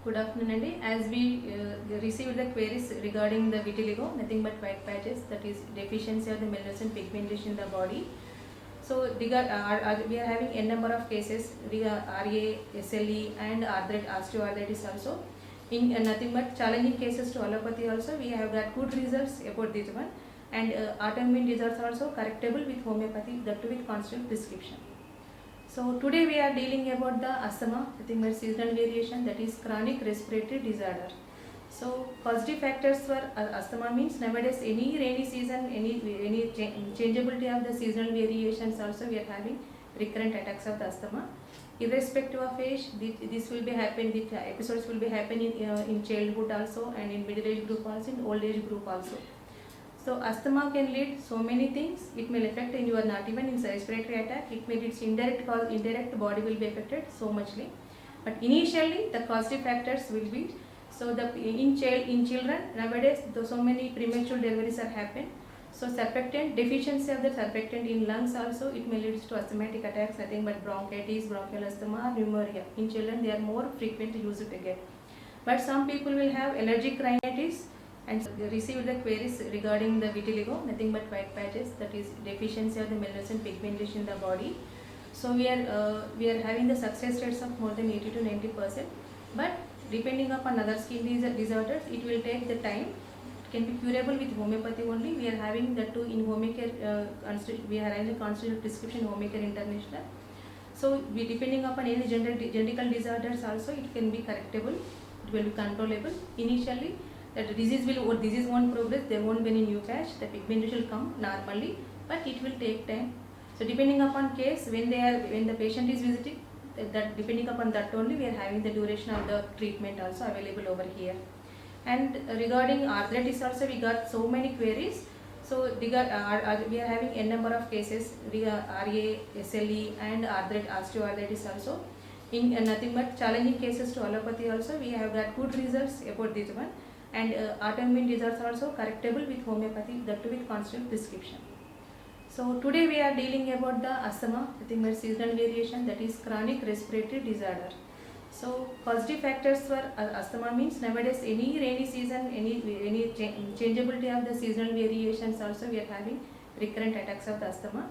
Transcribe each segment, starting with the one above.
Good afternoon, Andy. As we received the queries regarding the vitiligo, nothing but white patches, that is deficiency of the melanin pigmentation in the body. So we are having n number of cases, RA, SLE and osteoarthritis also. In nothing but challenging cases to allopathy also, we have got good results about this one, and autoimmune disorders also correctable with homeopathy, that too with constant prescription. So today we are dealing about the asthma, nothing but seasonal variation, that is chronic respiratory disorder. So positive factors for asthma means nowadays any rainy season, any changeability of the seasonal variations also we are having recurrent attacks of the asthma. Irrespective of age, this will be happening. The episodes will be happening in childhood also, and in middle age group also, in old age group also. So asthma can lead so many things. It may affect in your not even in respiratory attack. It may lead indirect body will be affected so muchly. But initially the causative factors will be in children nowadays so many premature deliveries are happen. So surfactant deficiency of the surfactant in lungs also it may lead to asthmatic attacks. Nothing but bronchitis, bronchial asthma, pneumonia. In children they are more frequently used to get. But some people will have allergic rhinitis and received the queries regarding the vitiligo, nothing but white patches, that is deficiency of the melanin pigmentation in the body. So we are having the success rates of more than 80 to 90%. But depending upon other skin disorders, it will take the time. It can be curable with homeopathy only. We are having the two in Homecare. We are having the constitutional prescription Homecare International. So depending upon any genital disorders also, it can be correctable. It will be controllable initially. That disease won't progress, there won't be any new patch, the pigmentation will come normally, but it will take time. So depending upon case, when the patient is visiting, that depending upon that only we are having the duration of the treatment also available over here. And regarding arthritis also, we got so many queries. So we are having n number of cases, RA, SLE and osteoarthritis also. In nothing but challenging cases to allopathy also, we have got good results about this one. And autoimmune disorders also correctable with homeopathy, that too with constant prescription. So today we are dealing about the asthma, nothing but seasonal variation, that is chronic respiratory disorder. So positive factors for asthma means nowadays any rainy season, any changeability of the seasonal variations also we are having recurrent attacks of the asthma.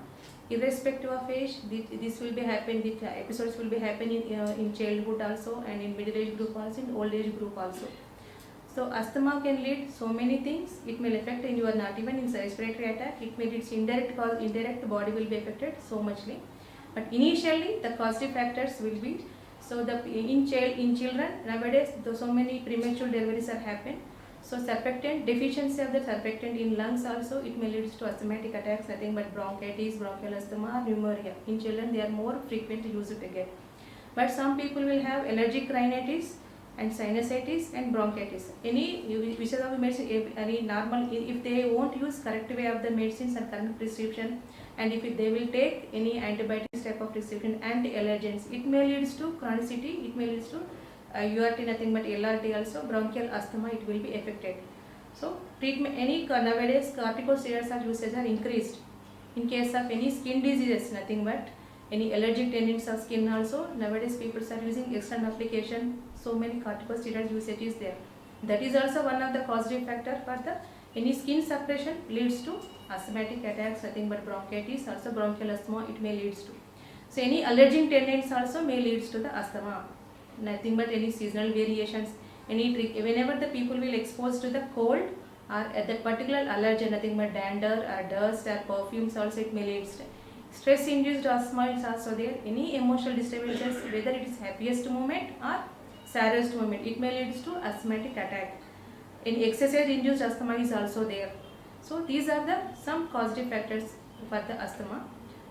Irrespective of age, this will be happening. The episodes will be happening in childhood also, and in middle age group also, in old age group also. So asthma can lead so many things. It may affect in your not even in respiratory attack. It may lead indirect body will be affected so muchly. But initially the causative factors will be in children nowadays so many premature deliveries are happen. So surfactant deficiency of the surfactant in lungs also it may lead to asthmatic attacks. Nothing but bronchitis, bronchial asthma, pneumonia. In children they are more frequently used to get. But some people will have allergic rhinitis and sinusitis and bronchitis. Which of the medicine, any normal, if they won't use correct way of the medicines and correct prescription, and if they will take any antibiotics type of prescription and allergens, it may lead to chronicity, it may lead to URT, nothing but LRT also, bronchial asthma, it will be affected. So treatment, nowadays corticosteroids are usage are increased. In case of any skin diseases, nothing but any allergic tendencies of skin also, nowadays people are using external application, so many corticosteroid usage is there. That is also one of the causative factor for the any skin suppression leads to asthmatic attacks, nothing but bronchitis, also bronchial asthma it may leads to. So any allergic tendencies also may leads to the asthma, nothing but any seasonal variations, whenever the people will expose to the cold or at that particular allergen, nothing but dander or dust or perfumes also it may leads to. Stress induced asthma is also there. Any emotional disturbances, whether it is happiest moment or saddest moment, it may lead to asthmatic attack. Any exercise induced asthma is also there. So these are the some causative factors for the asthma.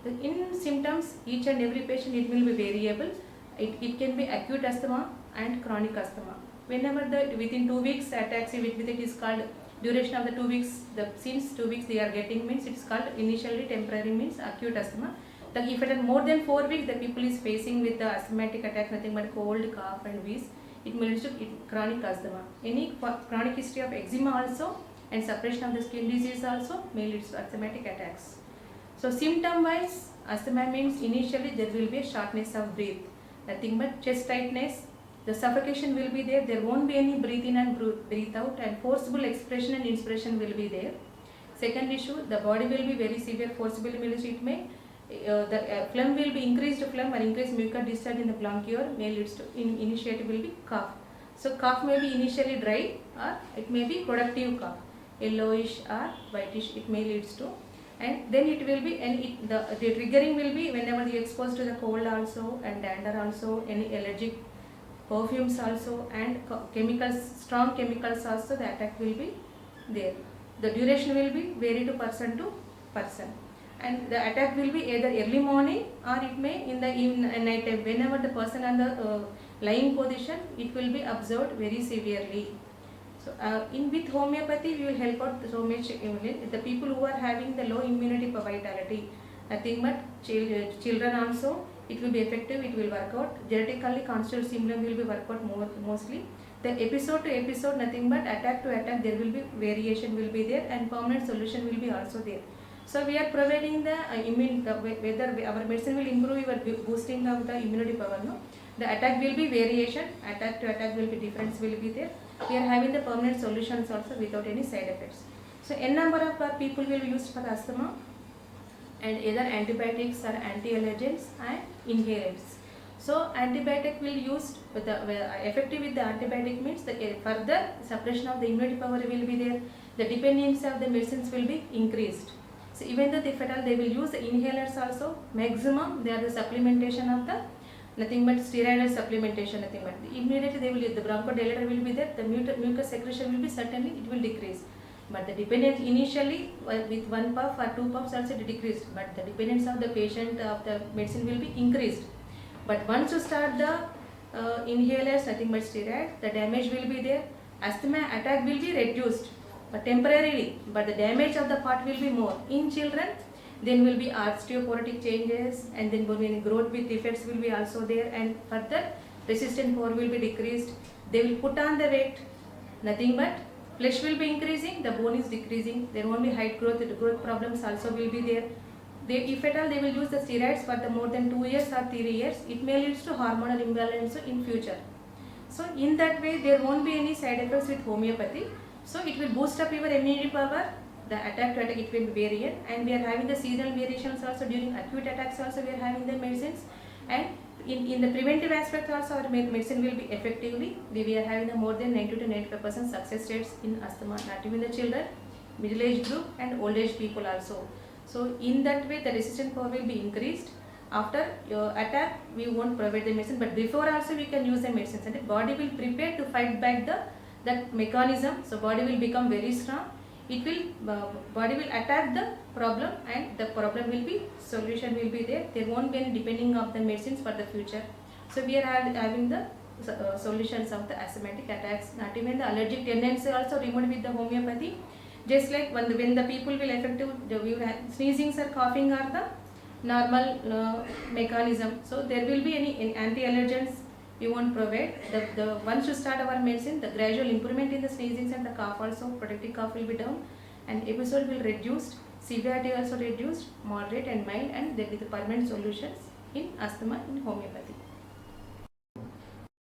In symptoms, each and every patient it will be variable. It can be acute asthma and chronic asthma. Whenever within 2 weeks attacks with it is called duration of the 2 weeks, since 2 weeks they are getting means it is called initially temporary means acute asthma. If it is more than 4 weeks the people is facing with the asthmatic attack, nothing but cold, cough and wheeze, it may lead to chronic asthma. Any chronic history of eczema also and suppression of the skin disease also may lead to asthmatic attacks. So symptom wise, asthma means initially there will be a shortness of breath, nothing but chest tightness, the suffocation will be there, there won't be any breathe in and breathe out, and forcible expression and inspiration will be there. Second issue, the body will be very severe forcible immunity. It may the phlegm will be increased phlegm or increased mucus discharge in the bronchiole may leads to initiative will be cough. So cough may be initially dry or it may be productive cough, yellowish or whitish it may leads to, and then it will be, and the triggering will be whenever you exposed to the cold also, and dander also, any allergic perfumes also, and chemicals, strong chemicals also, the attack will be there. The duration will be vary to person, and the attack will be either early morning or it may in the night time. Whenever the person on the lying position, it will be observed very severely. So in with homeopathy, we will help out so much the people who are having the low immunity vitality. Nothing but children also, it will be effective, it will work out. Genetically constituted symptom will be work out mostly. The episode to episode, nothing but attack to attack, there will be variation will be there, and permanent solution will be also there. So we are providing the whether our medicine will improve your boosting of the immunity power. No, the attack will be variation, attack to attack will be difference will be there. We are having the permanent solutions also without any side effects. So n number of people will be used for asthma, and either antibiotics or anti-allergens and inhalants. So antibiotic will used with the effective with the antibiotic means the further suppression of the immunity power will be there. The dependence of the medicines will be increased. So even though if at all they will use the inhalers also, maximum they are the supplementation of the nothing but steroidal supplementation, nothing but immediately they will, the bronchodilator will be there, the mucus secretion will be certainly it will decrease. But the dependence initially with 1 puff or 2 puffs also decreased, but the dependence of the patient of the medicine will be increased. But once you start the inhalers, nothing but steroid, the damage will be there. Asthma attack will be reduced, but temporarily, but the damage of the part will be more. In children, then will be osteoporotic changes, and then when growth with defects will be also there, and further resistant power will be decreased. They will put on the weight, nothing but flesh will be increasing, the bone is decreasing, there won't be height growth, the growth problems also will be there. They, if at all they will use the steroids for the more than 2 years or 3 years, it may lead to hormonal imbalance in future. So in that way there won't be any side effects with homeopathy. So it will boost up your immunity power, the attack to attack it will be variant, and we are having the seasonal variations also. During acute attacks also we are having the medicines, and in the preventive aspect also our medicine will be effectively, we are having the more than 90 to 95% success rates in asthma, not even the children, middle age group and old age people also. So in that way the resistant power will be increased. After your attack we won't provide the medicine, but before also we can use the medicines, and the body will prepare to fight back that mechanism. So body will become very strong, it will body will attack the problem, and the problem will be, solution will be there. There won't be any depending of the medicines for the future. So we are having the solutions of the asthmatic attacks, not even the allergic tendency also removed with the homeopathy. Just like when the people will effective, sneezing or coughing are the normal mechanism. So there will be any anti-allergens we won't provide. The once you start our medicine, the gradual improvement in the sneezing and the cough also, protective cough will be down, and episode will reduced, severity also reduced, moderate and mild, and there will be the permanent solutions in asthma in homeopathy.